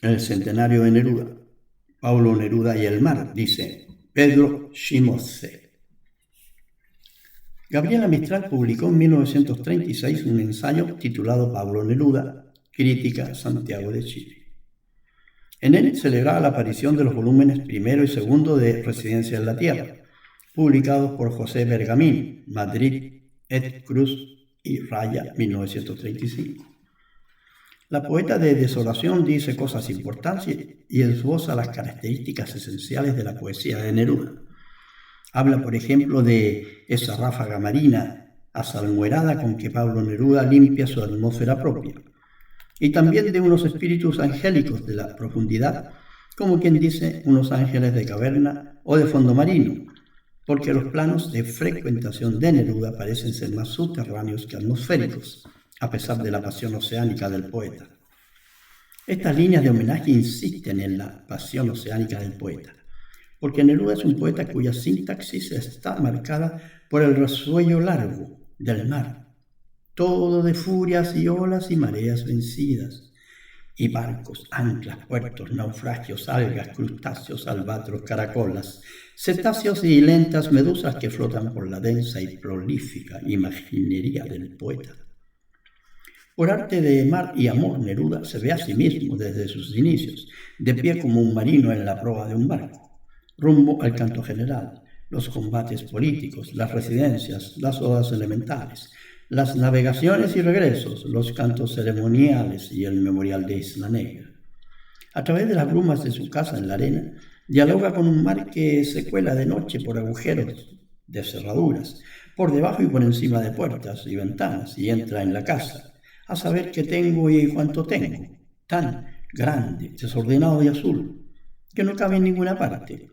El centenario de Neruda, Pablo Neruda y el mar, dice Pedro Scimozzi. Gabriela Mistral publicó en 1936 un ensayo titulado Pablo Neruda, Crítica, Santiago de Chile. En él celebraba la aparición de los volúmenes primero y segundo de Residencia en la Tierra, publicados por José Bergamín, Madrid, Ed Cruz y Raya, 1935. La poeta de Desolación dice cosas importantes y esboza las características esenciales de la poesía de Neruda. Habla, por ejemplo, de esa ráfaga marina asalmuerada con que Pablo Neruda limpia su atmósfera propia, y también de unos espíritus angélicos de la profundidad, como quien dice unos ángeles de caverna o de fondo marino, porque los planos de frecuentación de Neruda parecen ser más subterráneos que atmosféricos, a pesar de la pasión oceánica del poeta. Estas líneas de homenaje insisten en la pasión oceánica del poeta, porque Neruda es un poeta cuya sintaxis está marcada por el resuello largo del mar, todo de furias y olas y mareas vencidas, y barcos, anclas, puertos, naufragios, algas, crustáceos, albatros, caracolas, cetáceos y lentas medusas que flotan por la densa y prolífica imaginería del poeta. Por arte de mar y amor, Neruda se ve a sí mismo desde sus inicios, de pie como un marino en la proa de un barco, rumbo al canto general, los combates políticos, las residencias, las odas elementales, las navegaciones y regresos, los cantos ceremoniales y el memorial de Isla Negra. A través de las brumas de su casa en la arena, dialoga con un mar que se cuela de noche por agujeros de cerraduras, por debajo y por encima de puertas y ventanas, y entra en la casa, a saber qué tengo y cuánto tengo, tan grande, desordenado y azul, que no cabe en ninguna parte.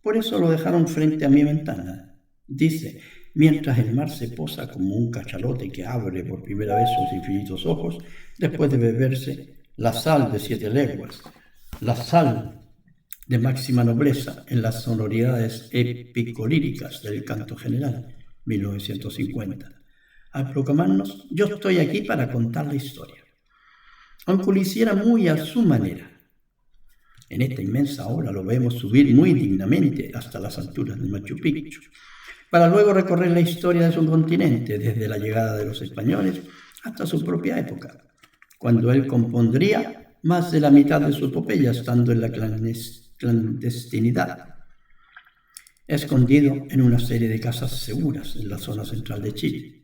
Por eso lo dejaron frente a mi ventana, dice, mientras el mar se posa como un cachalote que abre por primera vez sus infinitos ojos después de beberse la sal de 7 leguas, la sal de máxima nobleza en las sonoridades épico-líricas del canto general, 1950. Al proclamarnos, yo estoy aquí para contar la historia, aunque lo hiciera muy a su manera. En esta inmensa ola lo vemos subir muy dignamente hasta las alturas de Machu Picchu, para luego recorrer la historia de su continente desde la llegada de los españoles hasta su propia época, cuando él compondría más de la mitad de su epopeya estando en la clandestinidad, escondido en una serie de casas seguras en la zona central de Chile.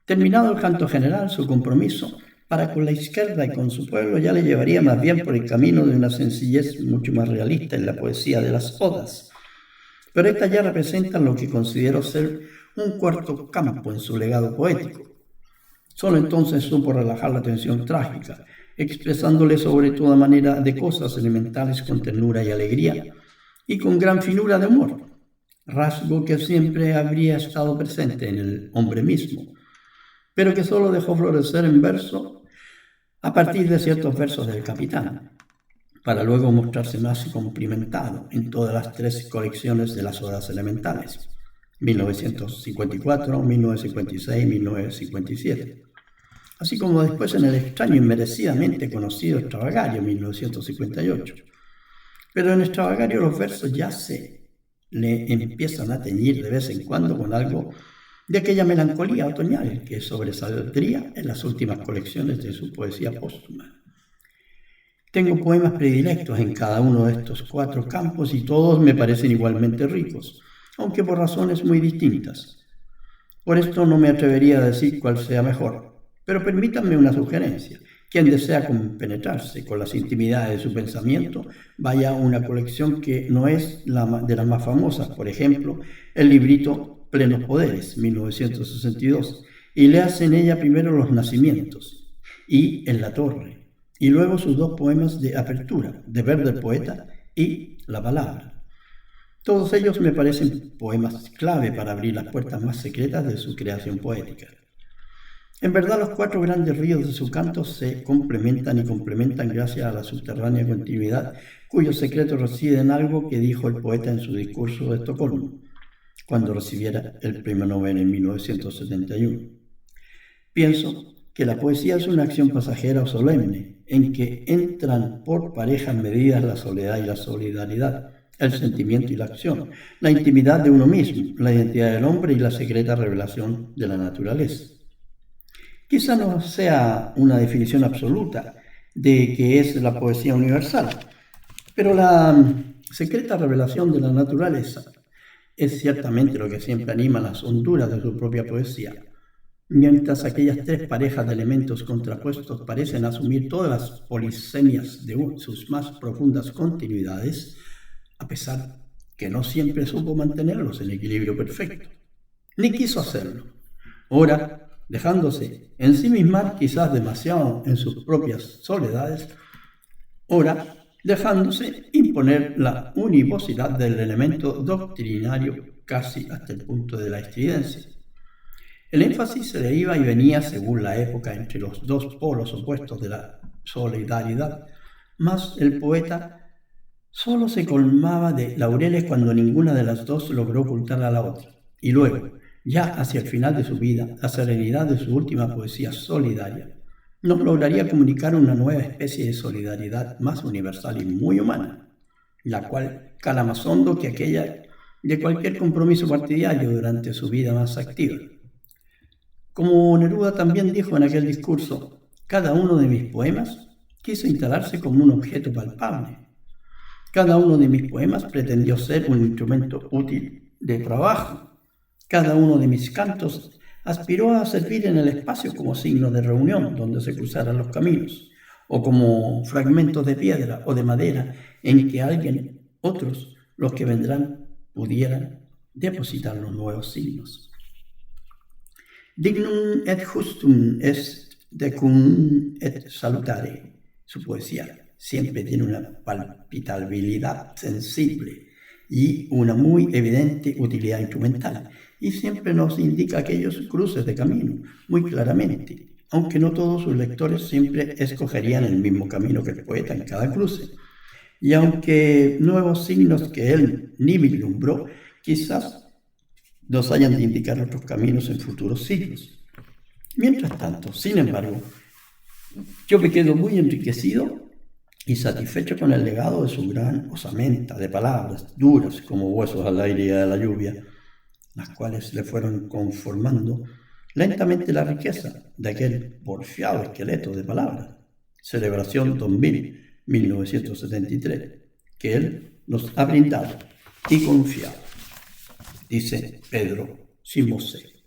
Terminado el canto general, su compromiso para con la izquierda y con su pueblo ya le llevaría más bien por el camino de una sencillez mucho más realista en la poesía de las odas. Pero estas ya representan lo que considero ser un cuarto campo en su legado poético. Solo entonces supo relajar la tensión trágica, expresándole sobre toda manera de cosas elementales con ternura y alegría, y con gran finura de humor, rasgo que siempre habría estado presente en el hombre mismo, pero que solo dejó florecer en verso a partir de ciertos versos del Capitán, para luego mostrarse más cumplimentado en todas las 3 colecciones de las odas elementales, 1954, 1956 y 1957, así como después en el extraño y merecidamente conocido Extravagario, 1958. Pero en Extravagario los versos ya se le empiezan a teñir de vez en cuando con algo de aquella melancolía otoñal que sobresaldría en las últimas colecciones de su poesía póstuma. Tengo poemas predilectos en cada uno de estos 4 campos y todos me parecen igualmente ricos, aunque por razones muy distintas. Por esto no me atrevería a decir cuál sea mejor, pero permítanme una sugerencia. Quien desea compenetrarse con las intimidades de su pensamiento, vaya a una colección que no es de las más famosas, por ejemplo, el librito Plenos Poderes, 1962, y leas en ella primero Los Nacimientos y En la Torre, y luego sus 2 poemas de apertura, Deber del Poeta y La Palabra. Todos ellos me parecen poemas clave para abrir las puertas más secretas de su creación poética. En verdad, los 4 grandes ríos de su canto se complementan y complementan gracias a la subterránea continuidad, cuyo secreto reside en algo que dijo el poeta en su discurso de Estocolmo, cuando recibiera el Premio Nobel en 1971. Pienso que la poesía es una acción pasajera o solemne, en que entran por parejas medidas la soledad y la solidaridad, el sentimiento y la acción, la intimidad de uno mismo, la identidad del hombre y la secreta revelación de la naturaleza. Quizá no sea una definición absoluta de qué es la poesía universal, pero la secreta revelación de la naturaleza es ciertamente lo que siempre anima las honduras de su propia poesía. Mientras aquellas tres parejas de elementos contrapuestos parecen asumir todas las polisemias de sus más profundas continuidades, a pesar que no siempre supo mantenerlos en equilibrio perfecto, ni quiso hacerlo. Ora, dejándose ensimismar quizás demasiado en sus propias soledades, ora, dejándose imponer la univocidad del elemento doctrinario casi hasta el punto de la estridencia. El énfasis se le iba y venía según la época entre los dos polos opuestos de la solidaridad, mas el poeta solo se colmaba de laureles cuando ninguna de las dos logró ocultar a la otra. Y luego, ya hacia el final de su vida, la serenidad de su última poesía solidaria nos lograría comunicar una nueva especie de solidaridad más universal y muy humana, la cual cala más hondo que aquella de cualquier compromiso partidario durante su vida más activa. Como Neruda también dijo en aquel discurso, cada uno de mis poemas quiso instalarse como un objeto palpable. Cada uno de mis poemas pretendió ser un instrumento útil de trabajo. Cada uno de mis cantos aspiró a servir en el espacio como signo de reunión donde se cruzaran los caminos, o como fragmentos de piedra o de madera en que alguien, otros, los que vendrán, pudieran depositar los nuevos signos. Dignum et justum est decum et salutare. Su poesía siempre tiene una palpitabilidad sensible y una muy evidente utilidad instrumental, y siempre nos indica aquellos cruces de camino muy claramente, aunque no todos sus lectores siempre escogerían el mismo camino que el poeta en cada cruce, y aunque nuevos signos que él ni vislumbró, quizás nos hayan de indicar otros caminos en futuros siglos. Mientras tanto, sin embargo, yo me quedo muy enriquecido y satisfecho con el legado de su gran osamenta de palabras duras como huesos al aire y a la lluvia, las cuales le fueron conformando lentamente la riqueza de aquel porfiado esqueleto de palabras, Celebración 2000, 1973, que él nos ha brindado y confiado, dice Pedro Simosé.